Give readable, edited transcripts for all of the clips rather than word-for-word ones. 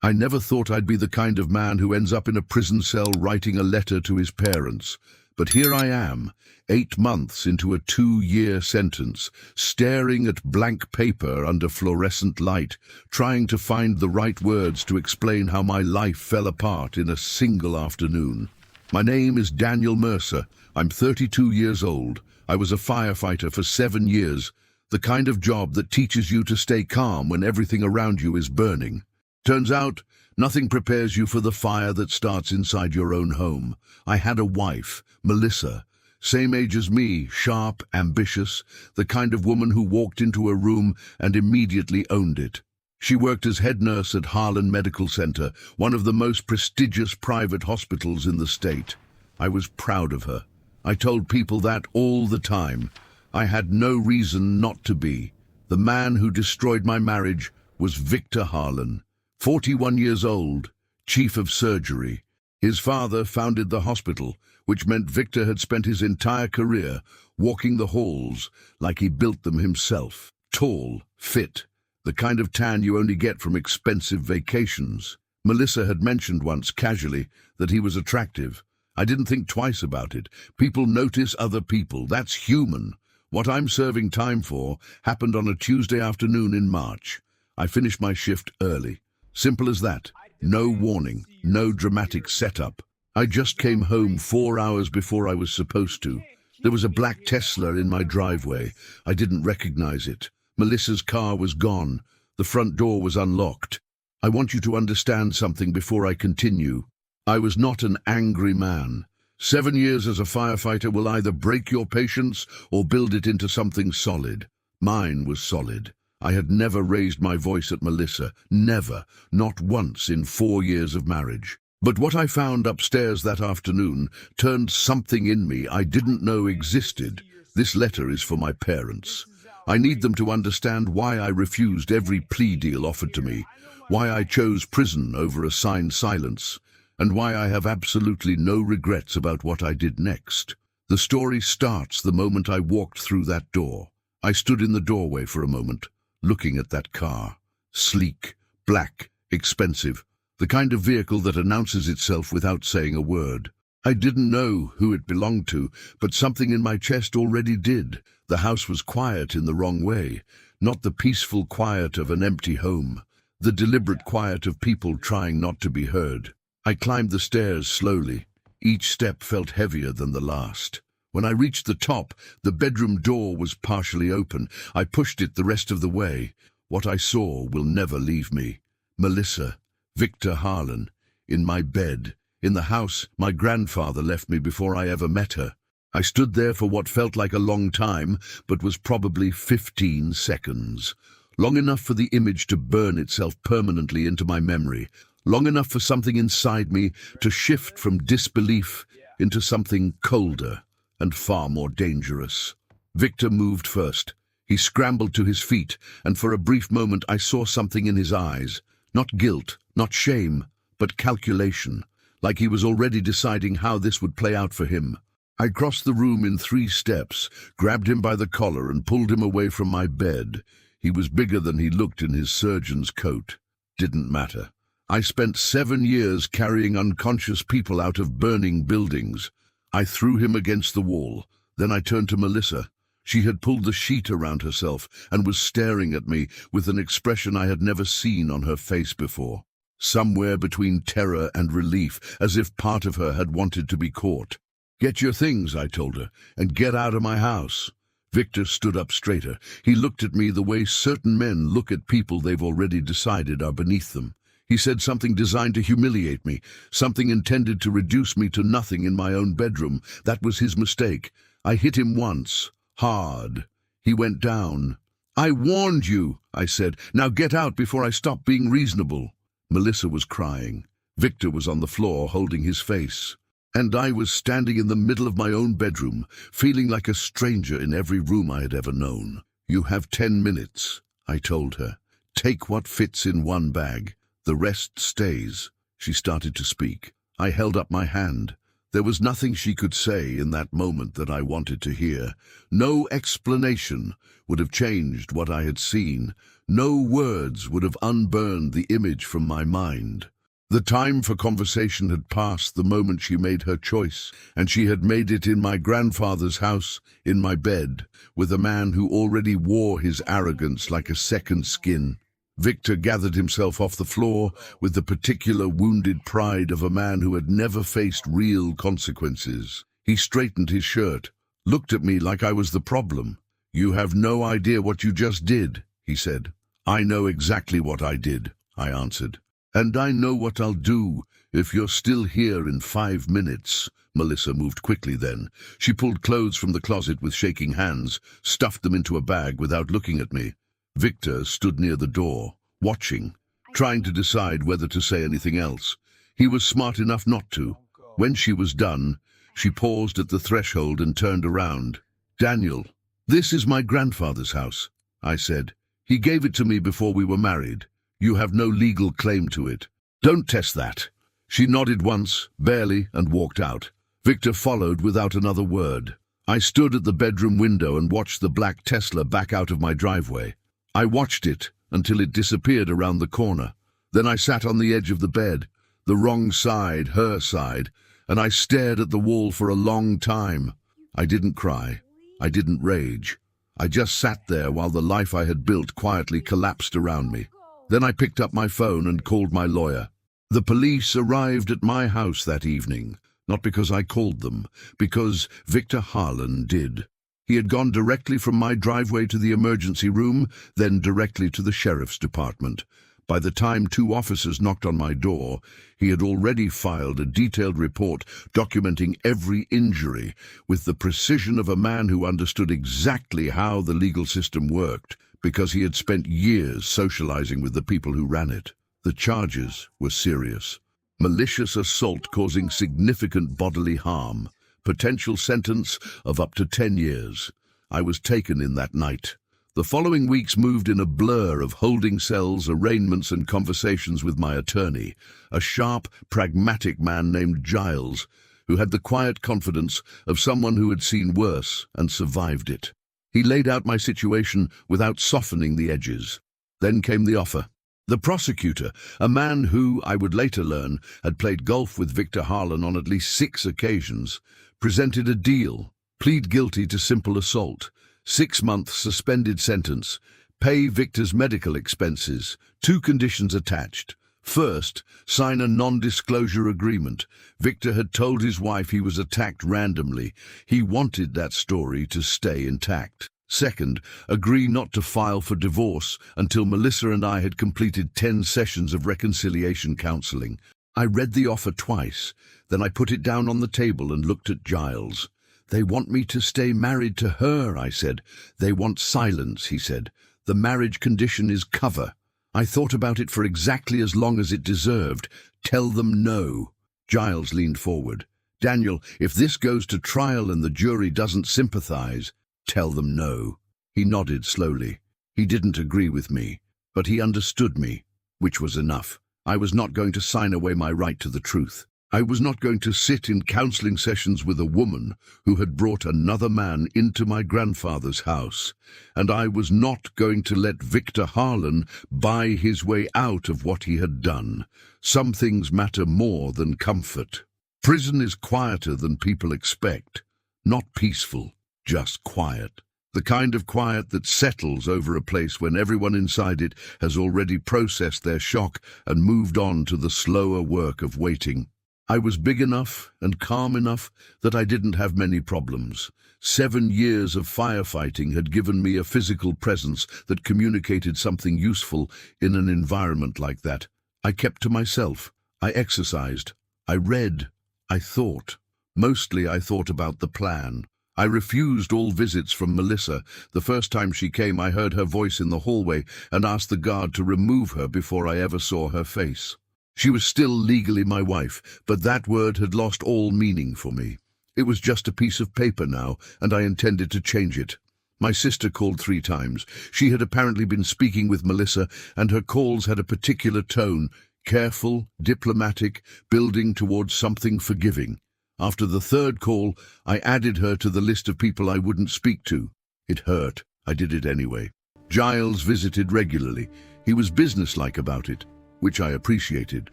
I never thought I'd be the kind of man who ends up in a prison cell writing a letter to his parents. But here I am, 8 months into a 2-year sentence, staring at blank paper under fluorescent light, trying to find the right words to explain how my life fell apart in a single afternoon. My name is Daniel Mercer. I'm 32 years old. I was a firefighter for 7 years, the kind of job that teaches you to stay calm when everything around you is burning. Turns out, nothing prepares you for the fire that starts inside your own home. I had a wife, Melissa, same age as me, sharp, ambitious, the kind of woman who walked into a room and immediately owned it. She worked as head nurse at Harlan Medical Center, one of the most prestigious private hospitals in the state. I was proud of her. I told people that all the time. I had no reason not to be. The man who destroyed my marriage was Victor Harlan, 41 years old, chief of surgery. His father founded the hospital, which meant Victor had spent his entire career walking the halls like he built them himself. Tall, fit, the kind of tan you only get from expensive vacations. Melissa had mentioned once, casually, that he was attractive. I didn't think twice about it. People notice other people. That's human. What I'm serving time for happened on a Tuesday afternoon in March. I finished my shift early. Simple as that. No warning, no dramatic setup. I just came home 4 hours before I was supposed to. There was a black Tesla in my driveway. I didn't recognize it. Melissa's car was gone. The front door was unlocked. I want you to understand something before I continue. I was not an angry man. 7 years as a firefighter will either break your patience or build it into something solid. Mine was solid. I had never raised my voice at Melissa, never, not once in 4 years of marriage. But what I found upstairs that afternoon turned something in me I didn't know existed. This letter is for my parents. I need them to understand why I refused every plea deal offered to me, why I chose prison over a signed silence, and why I have absolutely no regrets about what I did next. The story starts the moment I walked through that door. I stood in the doorway for a moment, looking at that car. Sleek, black, expensive, the kind of vehicle that announces itself without saying a word. I didn't know who it belonged to, but something in my chest already did. The house was quiet in the wrong way, not the peaceful quiet of an empty home, the deliberate quiet of people trying not to be heard. I climbed the stairs slowly. Each step felt heavier than the last. When I reached the top, the bedroom door was partially open. I pushed it the rest of the way. What I saw will never leave me. Melissa, Victor Harlan, in my bed, in the house my grandfather left me before I ever met her. I stood there for what felt like a long time, but was probably 15 seconds. Long enough for the image to burn itself permanently into my memory. Long enough for something inside me to shift from disbelief into something colder and far more dangerous. Victor moved first. He scrambled to his feet, and for a brief moment I saw something in his eyes. Not guilt, not shame, but calculation, like he was already deciding how this would play out for him. I crossed the room in 3 steps, grabbed him by the collar and pulled him away from my bed. He was bigger than he looked in his surgeon's coat. Didn't matter. I spent 7 years carrying unconscious people out of burning buildings. I threw him against the wall. Then I turned to Melissa. She had pulled the sheet around herself and was staring at me with an expression I had never seen on her face before. Somewhere between terror and relief, as if part of her had wanted to be caught. "Get your things," I told her, "and get out of my house." Victor stood up straighter. He looked at me the way certain men look at people they've already decided are beneath them. He said something designed to humiliate me, something intended to reduce me to nothing in my own bedroom. That was his mistake. I hit him once, hard. He went down. "I warned you," I said. "Now get out before I stop being reasonable." Melissa was crying. Victor was on the floor holding his face. And I was standing in the middle of my own bedroom, feeling like a stranger in every room I had ever known. "You have 10 minutes, I told her. "Take what fits in one bag. The rest stays." She started to speak. I held up my hand. There was nothing she could say in that moment that I wanted to hear. No explanation would have changed what I had seen. No words would have unburned the image from my mind. The time for conversation had passed the moment she made her choice, and she had made it in my grandfather's house, in my bed, with a man who already wore his arrogance like a second skin. Victor gathered himself off the floor with the particular wounded pride of a man who had never faced real consequences. He straightened his shirt, looked at me like I was the problem. "You have no idea what you just did," he said. "I know exactly what I did," I answered. "And I know what I'll do if you're still here in 5 minutes. Melissa moved quickly then. She pulled clothes from the closet with shaking hands, stuffed them into a bag without looking at me. Victor stood near the door, watching, trying to decide whether to say anything else. He was smart enough not to. When she was done, she paused at the threshold and turned around. "Daniel, this is my grandfather's house," I said. "He gave it to me before we were married. You have no legal claim to it. Don't test that." She nodded once, barely, and walked out. Victor followed without another word. I stood at the bedroom window and watched the black Tesla back out of my driveway. I watched it until it disappeared around the corner. Then I sat on the edge of the bed, the wrong side, her side, and I stared at the wall for a long time. I didn't cry. I didn't rage. I just sat there while the life I had built quietly collapsed around me. Then I picked up my phone and called my lawyer. The police arrived at my house that evening, not because I called them, because Victor Harlan did. He had gone directly from my driveway to the emergency room, then directly to the sheriff's department. By the time 2 officers knocked on my door, he had already filed a detailed report documenting every injury with the precision of a man who understood exactly how the legal system worked, because he had spent years socializing with the people who ran it. The charges were serious. Malicious assault causing significant bodily harm. Potential sentence of up to 10 years. I was taken in that night. The following weeks moved in a blur of holding cells, arraignments, and conversations with my attorney, a sharp, pragmatic man named Giles, who had the quiet confidence of someone who had seen worse and survived it. He laid out my situation without softening the edges. Then came the offer. The prosecutor, a man who, I would later learn, had played golf with Victor Harlan on at least 6 occasions, presented a deal: plead guilty to simple assault, 6-month suspended sentence, pay Victor's medical expenses, 2 conditions attached. First, sign a non-disclosure agreement. Victor had told his wife he was attacked randomly. He wanted that story to stay intact. Second, agree not to file for divorce until Melissa and I had completed 10 sessions of reconciliation counseling. I read the offer twice, then I put it down on the table and looked at Giles. "They want me to stay married to her," I said. "They want silence," he said. "The marriage condition is cover." I thought about it for exactly as long as it deserved. Tell them no. Giles leaned forward. "Daniel, if this goes to trial and the jury doesn't sympathize, tell them no." He nodded slowly. He didn't agree with me, but he understood me, which was enough. I was not going to sign away my right to the truth. I was not going to sit in counseling sessions with a woman who had brought another man into my grandfather's house, and I was not going to let Victor Harlan buy his way out of what he had done. Some things matter more than comfort. Prison is quieter than people expect. Not peaceful, just quiet. The kind of quiet that settles over a place when everyone inside it has already processed their shock and moved on to the slower work of waiting. I was big enough and calm enough that I didn't have many problems. 7 years of firefighting had given me a physical presence that communicated something useful in an environment like that. I kept to myself. I exercised. I read. I thought. Mostly I thought about the plan. I refused all visits from Melissa. The first time she came, I heard her voice in the hallway and asked the guard to remove her before I ever saw her face. She was still legally my wife, but that word had lost all meaning for me. It was just a piece of paper now, and I intended to change it. My sister called 3 times. She had apparently been speaking with Melissa, and her calls had a particular tone, careful, diplomatic, building towards something forgiving. After the third call, I added her to the list of people I wouldn't speak to. It hurt. I did it anyway. Giles visited regularly. He was businesslike about it, which I appreciated.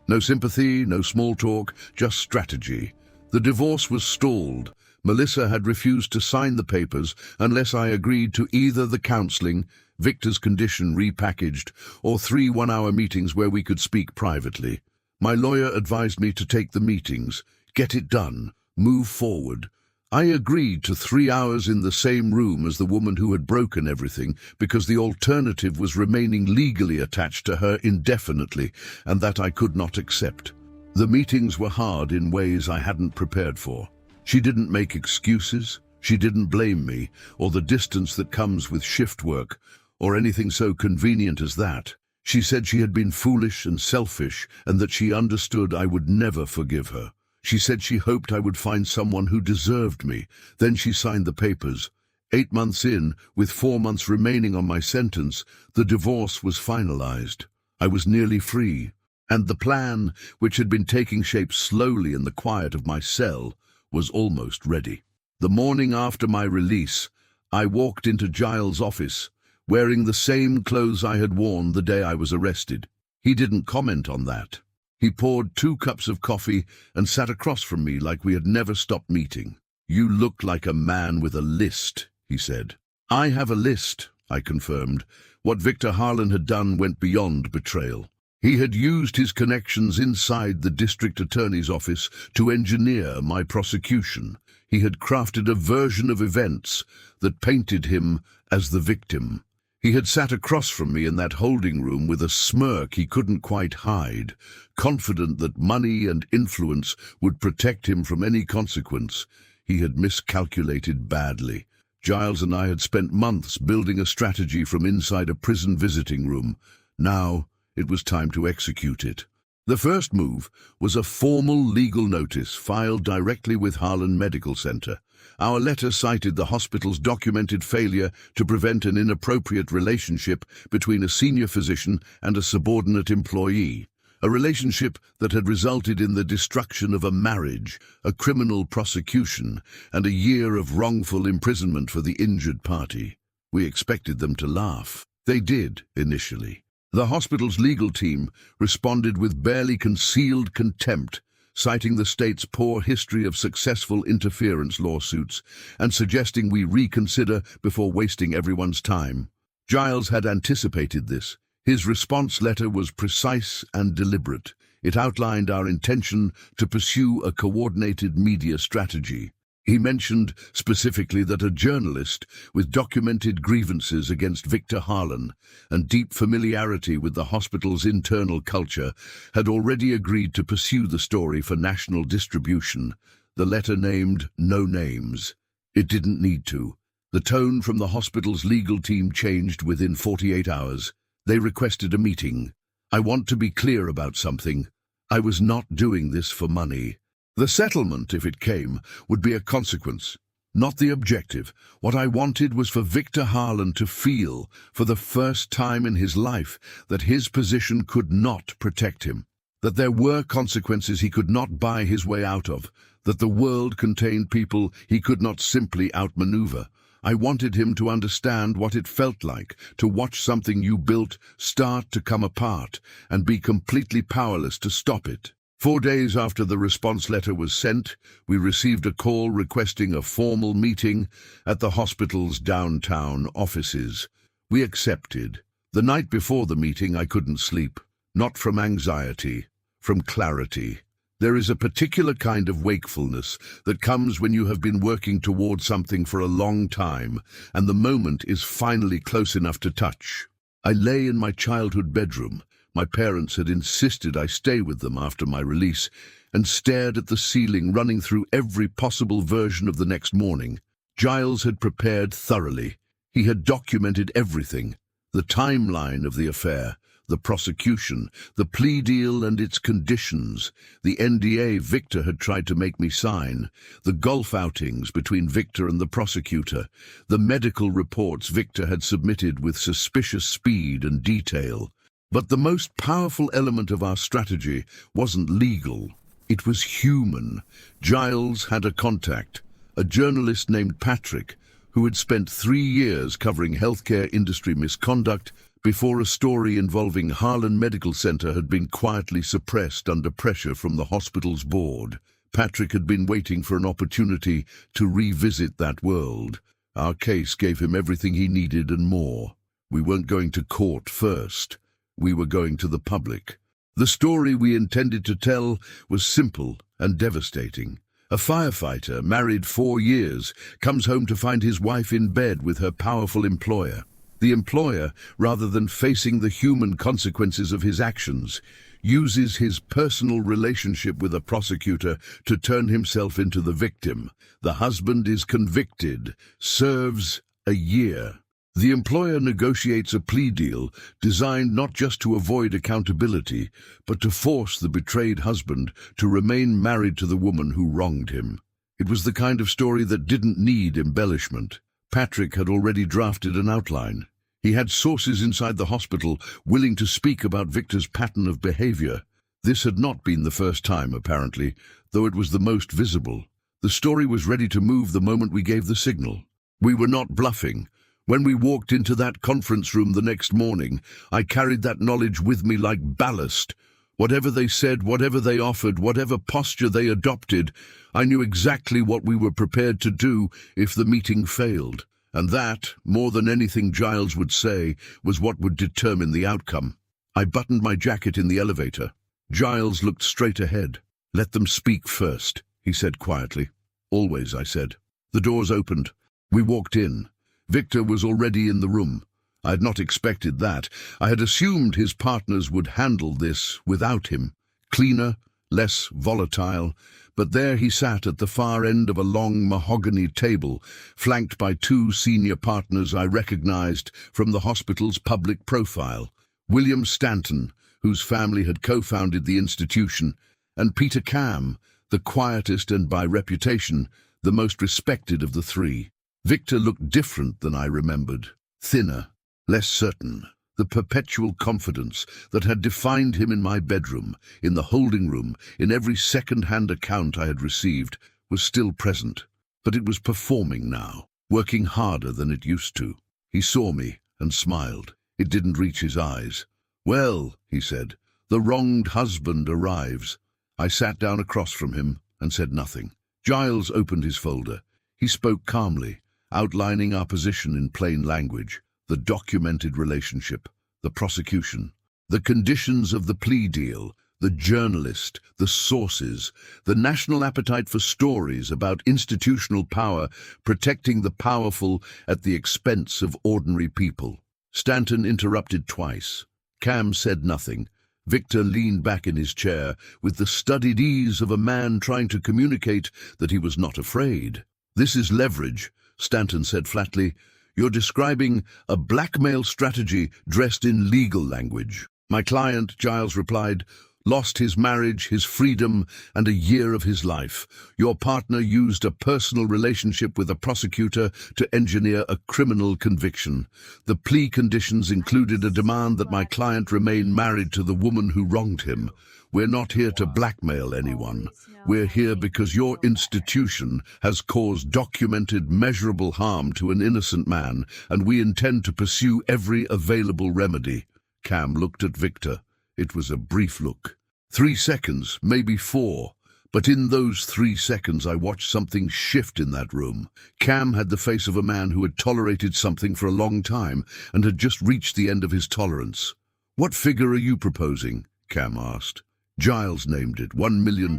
No sympathy, no small talk, just strategy. The divorce was stalled. Melissa had refused to sign the papers unless I agreed to either the counseling, Victor's condition repackaged, or 3 one-hour meetings where we could speak privately. My lawyer advised me to take the meetings, get it done, move forward. I agreed to 3 hours in the same room as the woman who had broken everything because the alternative was remaining legally attached to her indefinitely, and that I could not accept. The meetings were hard in ways I hadn't prepared for. She didn't make excuses, she didn't blame me, or the distance that comes with shift work, or anything so convenient as that. She said she had been foolish and selfish, and that she understood I would never forgive her. She said she hoped I would find someone who deserved me. Then she signed the papers. 8 months in, with 4 months remaining on my sentence, the divorce was finalized. I was nearly free, and the plan, which had been taking shape slowly in the quiet of my cell, was almost ready. The morning after my release, I walked into Giles' office, wearing the same clothes I had worn the day I was arrested. He didn't comment on that. He poured 2 cups of coffee and sat across from me like we had never stopped meeting. "You look like a man with a list," he said. "I have a list," I confirmed. What Victor Harlan had done went beyond betrayal. He had used his connections inside the district attorney's office to engineer my prosecution. He had crafted a version of events that painted him as the victim. He had sat across from me in that holding room with a smirk he couldn't quite hide, confident that money and influence would protect him from any consequence. He had miscalculated badly. Giles and I had spent months building a strategy from inside a prison visiting room. Now, it was time to execute it. The first move was a formal legal notice filed directly with Harlan Medical Center. Our letter cited the hospital's documented failure to prevent an inappropriate relationship between a senior physician and a subordinate employee, a relationship that had resulted in the destruction of a marriage, a criminal prosecution, and a year of wrongful imprisonment for the injured party. We expected them to laugh. They did, initially. The hospital's legal team responded with barely concealed contempt, citing the state's poor history of successful interference lawsuits and suggesting we reconsider before wasting everyone's time. Giles had anticipated this. His response letter was precise and deliberate. It outlined our intention to pursue a coordinated media strategy. He mentioned specifically that a journalist with documented grievances against Victor Harlan and deep familiarity with the hospital's internal culture had already agreed to pursue the story for national distribution. The letter named no names. It didn't need to. The tone from the hospital's legal team changed within 48 hours. They requested a meeting. "I want to be clear about something. I was not doing this for money. The settlement, if it came, would be a consequence, not the objective. What I wanted was for Victor Harlan to feel, for the first time in his life, that his position could not protect him, that there were consequences he could not buy his way out of, that the world contained people he could not simply outmaneuver. I wanted him to understand what it felt like to watch something you built start to come apart and be completely powerless to stop it." 4 days after the response letter was sent, we received a call requesting a formal meeting at the hospital's downtown offices. We accepted. The night before the meeting, I couldn't sleep. Not from anxiety, from clarity. There is a particular kind of wakefulness that comes when you have been working toward something for a long time, and the moment is finally close enough to touch. I lay in my childhood bedroom. My parents had insisted I stay with them after my release, and stared at the ceiling, running through every possible version of the next morning. Giles had prepared thoroughly. He had documented everything: the timeline of the affair, the prosecution, the plea deal and its conditions, the NDA Victor had tried to make me sign, the golf outings between Victor and the prosecutor, the medical reports Victor had submitted with suspicious speed and detail. But the most powerful element of our strategy wasn't legal. It was human. Giles had a contact, a journalist named Patrick, who had spent 3 years covering healthcare industry misconduct before a story involving Harlan Medical Center had been quietly suppressed under pressure from the hospital's board. Patrick had been waiting for an opportunity to revisit that world. Our case gave him everything he needed and more. We weren't going to court first. We were going to the public. The story we intended to tell was simple and devastating. A firefighter, married 4 years, comes home to find his wife in bed with her powerful employer. The employer, rather than facing the human consequences of his actions, uses his personal relationship with a prosecutor to turn himself into the victim. The husband is convicted, serves a year. The employer negotiates a plea deal designed not just to avoid accountability, but to force the betrayed husband to remain married to the woman who wronged him. It was the kind of story that didn't need embellishment. Patrick had already drafted an outline. He had sources inside the hospital willing to speak about Victor's pattern of behavior. This had not been the first time, apparently, though it was the most visible. The story was ready to move the moment we gave the signal. We were not bluffing. When we walked into that conference room the next morning, I carried that knowledge with me like ballast. Whatever they said, whatever they offered, whatever posture they adopted, I knew exactly what we were prepared to do if the meeting failed. And that, more than anything Giles would say, was what would determine the outcome. I buttoned my jacket in the elevator. Giles looked straight ahead. "Let them speak first," he said quietly. "Always," I said. The doors opened. We walked in. Victor was already in the room. I had not expected that. I had assumed his partners would handle this without him. Cleaner, less volatile. But there he sat at the far end of a long mahogany table, flanked by 2 senior partners I recognized from the hospital's public profile. William Stanton, whose family had co-founded the institution, and Peter Cam, the quietest and by reputation, the most respected of the 3. Victor looked different than I remembered. Thinner, less certain. The perpetual confidence that had defined him in my bedroom, in the holding room, in every second-hand account I had received, was still present. But it was performing now, working harder than it used to. He saw me and smiled. It didn't reach his eyes. "Well," he said, "the wronged husband arrives." I sat down across from him and said nothing. Giles opened his folder. He spoke calmly, outlining our position in plain language. The documented relationship, the prosecution, the conditions of the plea deal, the journalist, the sources, the national appetite for stories about institutional power protecting the powerful at the expense of ordinary people. Stanton interrupted twice. Cam said nothing. Victor leaned back in his chair with the studied ease of a man trying to communicate that he was not afraid. "This is leverage," Stanton said flatly. "You're describing a blackmail strategy dressed in legal language." "My client," Giles replied, "lost his marriage, his freedom, and a year of his life. Your partner used a personal relationship with a prosecutor to engineer a criminal conviction. The plea conditions included a demand that my client remain married to the woman who wronged him. We're not here to blackmail anyone. We're here because your institution has caused documented, measurable harm to an innocent man, and we intend to pursue every available remedy." Cam looked at Victor. It was a brief look. 3 seconds, maybe 4. But in those 3 seconds I watched something shift in that room. Cam had the face of a man who had tolerated something for a long time and had just reached the end of his tolerance. "What figure are you proposing?" Cam asked. Giles named it, $1 million,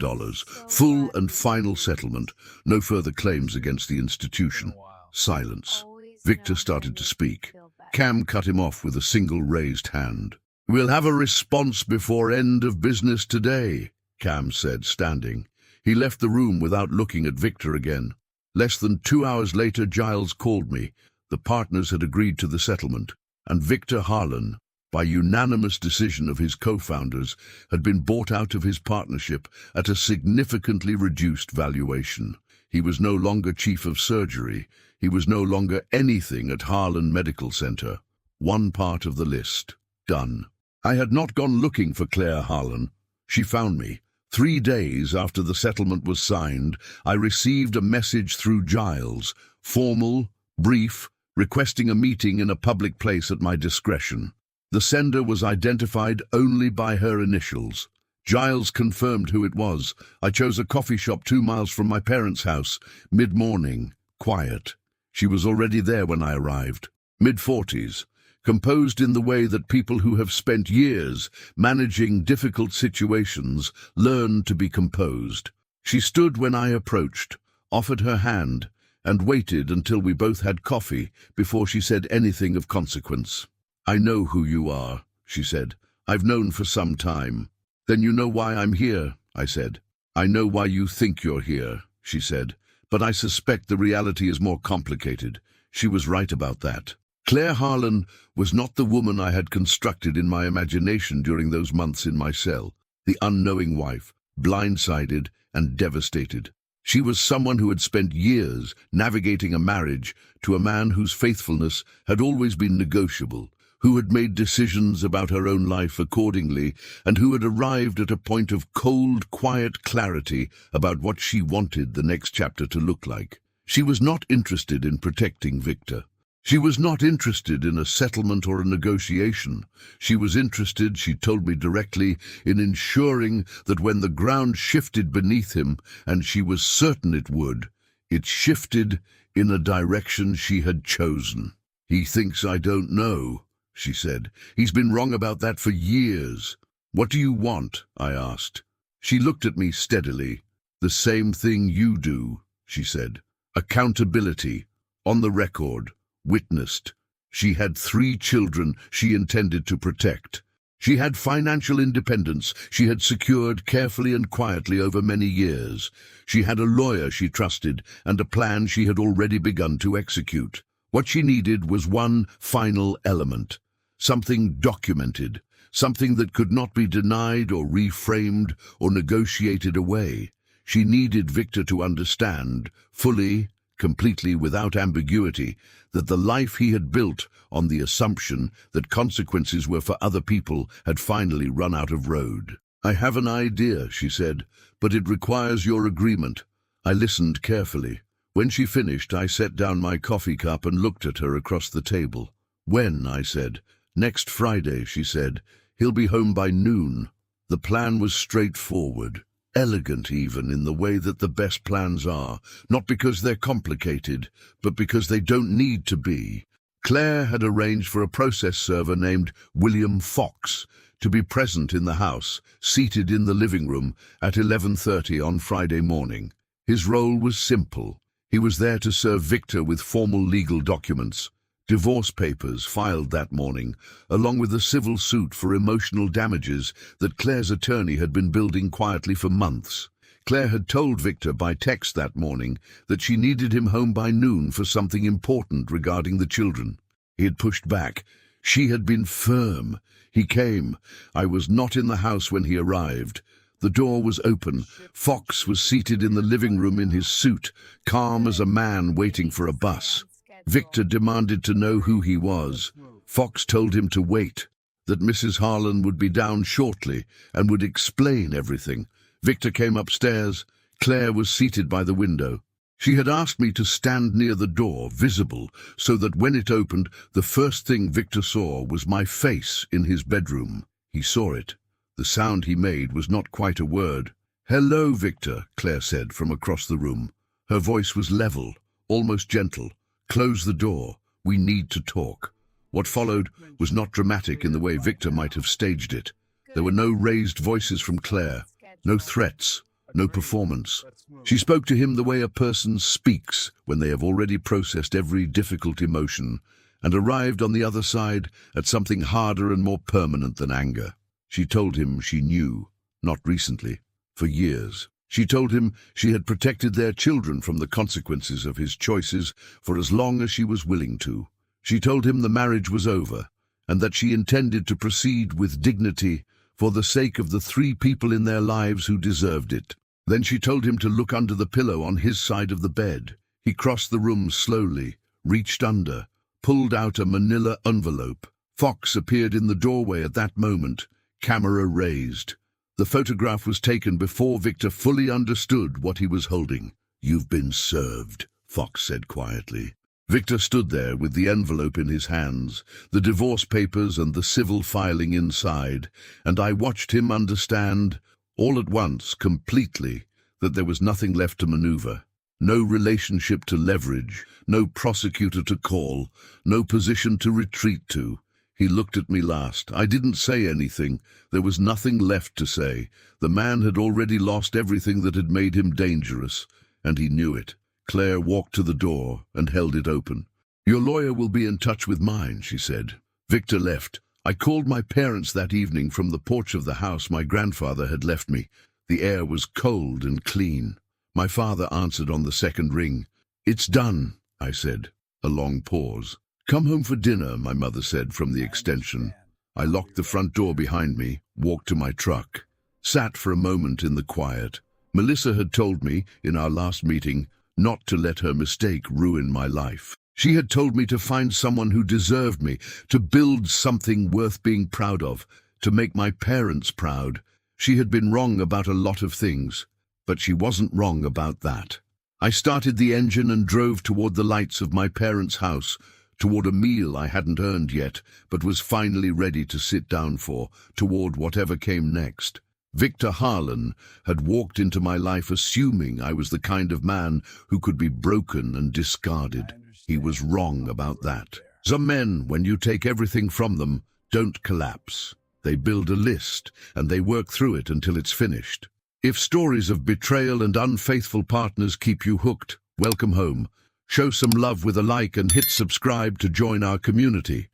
full and final settlement, no further claims against the institution. Silence. Victor started to speak. Cam cut him off with a single raised hand. "We'll have a response before end of business today," Cam said, standing. He left the room without looking at Victor again. Less than 2 hours later, Giles called me. The partners had agreed to the settlement, and Victor Harlan, by unanimous decision of his co-founders, had been bought out of his partnership at a significantly reduced valuation. He was no longer chief of surgery. He was no longer anything at Harlan Medical Center. One part of the list. Done. I had not gone looking for Claire Harlan. She found me, 3 days after the settlement was signed, I received a message through Giles, formal, brief, requesting a meeting in a public place at my discretion. The sender was identified only by her initials. Giles confirmed who it was. I chose a coffee shop 2 miles from my parents' house, mid-morning, quiet. She was already there when I arrived, mid-40s, composed in the way that people who have spent years managing difficult situations learn to be composed. She stood when I approached, offered her hand, and waited until we both had coffee before she said anything of consequence. "I know who you are," she said. "I've known for some time." "Then you know why I'm here," I said. "I know why you think you're here," she said, "but I suspect the reality is more complicated." She was right about that. Claire Harlan was not the woman I had constructed in my imagination during those months in my cell, the unknowing wife, blindsided and devastated. She was someone who had spent years navigating a marriage to a man whose faithfulness had always been negotiable, who had made decisions about her own life accordingly, and who had arrived at a point of cold, quiet clarity about what she wanted the next chapter to look like. She was not interested in protecting Victor. She was not interested in a settlement or a negotiation. She was interested, she told me directly, in ensuring that when the ground shifted beneath him, and she was certain it would, it shifted in a direction she had chosen. "He thinks I don't know," she said. "He's been wrong about that for years." "What do you want?" I asked. She looked at me steadily. "The same thing you do," she said. "Accountability, on the record, witnessed." She had 3 children she intended to protect. She had financial independence she had secured carefully and quietly over many years. She had a lawyer she trusted and a plan she had already begun to execute. What she needed was one final element, something documented, something that could not be denied or reframed or negotiated away. She needed Victor to understand, fully, completely without ambiguity, that the life he had built on the assumption that consequences were for other people had finally run out of road. "I have an idea," she said, "but it requires your agreement." I listened carefully. When she finished, I set down my coffee cup and looked at her across the table. "When?" I said. "Next Friday," she said. "He'll be home by noon." The plan was straightforward. Elegant even in the way that the best plans are, not because they're complicated, but because they don't need to be. Claire had arranged for a process server named William Fox to be present in the house, seated in the living room at 11:30 on Friday morning. His role was simple. He was there to serve Victor with formal legal documents. Divorce papers filed that morning, along with a civil suit for emotional damages that Claire's attorney had been building quietly for months. Claire had told Victor by text that morning that she needed him home by noon for something important regarding the children. He had pushed back. She had been firm. He came. I was not in the house when he arrived. The door was open. Fox was seated in the living room in his suit, calm as a man waiting for a bus. Victor demanded to know who he was. Fox told him to wait, that Mrs. Harlan would be down shortly and would explain everything. Victor came upstairs. Claire was seated by the window. She had asked me to stand near the door, visible, so that when it opened, the first thing Victor saw was my face in his bedroom. He saw it. The sound he made was not quite a word. "Hello, Victor," Claire said from across the room. Her voice was level, almost gentle. "Close the door. We need to talk." What followed was not dramatic in the way Victor might have staged it. There were no raised voices from Claire, no threats, no performance. She spoke to him the way a person speaks when they have already processed every difficult emotion and arrived on the other side at something harder and more permanent than anger. She told him she knew, not recently, for years. She told him she had protected their children from the consequences of his choices for as long as she was willing to. She told him the marriage was over, and that she intended to proceed with dignity for the sake of the 3 people in their lives who deserved it. Then she told him to look under the pillow on his side of the bed. He crossed the room slowly, reached under, pulled out a manila envelope. Fox appeared in the doorway at that moment, camera raised. The photograph was taken before Victor fully understood what he was holding. "You've been served," Fox said quietly. Victor stood there with the envelope in his hands, the divorce papers and the civil filing inside, and I watched him understand, all at once, completely, that there was nothing left to maneuver. No relationship to leverage, no prosecutor to call, no position to retreat to. He looked at me last. I didn't say anything. There was nothing left to say. The man had already lost everything that had made him dangerous, and he knew it. Claire walked to the door and held it open. "Your lawyer will be in touch with mine," she said. Victor left. I called my parents that evening from the porch of the house my grandfather had left me. The air was cold and clean. My father answered on the second ring. "It's done," I said. A long pause. "Come home for dinner," my mother said from the extension. I locked the front door behind me, walked to my truck, sat for a moment in the quiet. Melissa had told me, in our last meeting, not to let her mistake ruin my life. She had told me to find someone who deserved me, to build something worth being proud of, to make my parents proud. She had been wrong about a lot of things, but she wasn't wrong about that. I started the engine and drove toward the lights of my parents' house, toward a meal I hadn't earned yet, but was finally ready to sit down for, toward whatever came next. Victor Harlan had walked into my life assuming I was the kind of man who could be broken and discarded. He was wrong about that. Some men, when you take everything from them, don't collapse. They build a list, and they work through it until it's finished. If stories of betrayal and unfaithful partners keep you hooked, welcome home. Show some love with a like and hit subscribe to join our community.